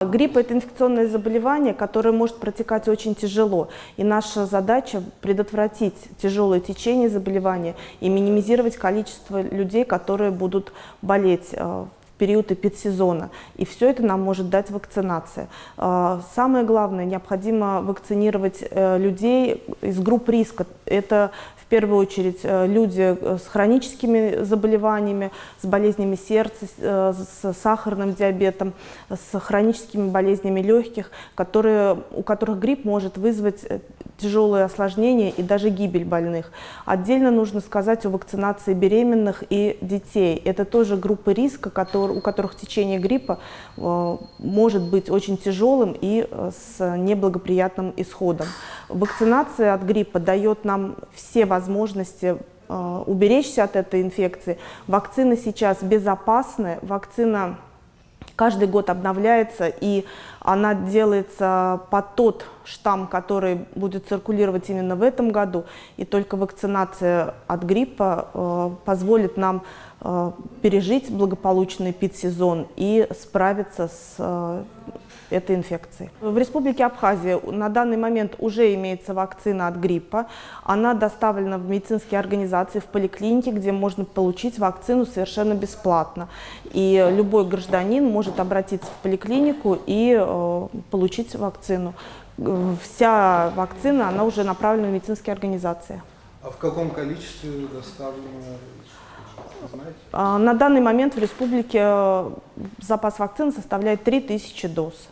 Грипп – это инфекционное заболевание, которое может протекать очень тяжело. И наша задача – предотвратить тяжелое течение заболевания и минимизировать количество людей, которые будут болеть в период эпидсезона. И все это нам может дать вакцинация. Самое главное, необходимо вакцинировать людей из групп риска. Это в первую очередь люди с хроническими заболеваниями, с болезнями сердца, с сахарным диабетом, с хроническими болезнями легких, у которых грипп может вызвать тяжелые осложнения и даже гибель больных. Отдельно нужно сказать о вакцинации беременных и детей. Это тоже группы риска, у которых течение гриппа может быть очень тяжелым и с неблагоприятным исходом. Вакцинация от гриппа дает нам все возможности уберечься от этой инфекции. Вакцина сейчас безопасная, вакцина каждый год обновляется, и она делается под тот штамм, который будет циркулировать именно в этом году. И только вакцинация от гриппа позволит нам пережить благополучный эпидсезон и справиться с этой инфекцией. В Республике Абхазия на данный момент уже имеется вакцина от гриппа. Она доставлена в медицинские организации, в поликлинике, где можно получить вакцину совершенно бесплатно. И любой гражданин может обратиться в поликлинику и получить вакцину. Вся вакцина, она уже направлена в медицинские организации. А в каком количестве доставлено? Знаете? На данный момент в республике запас вакцин составляет 3000 доз.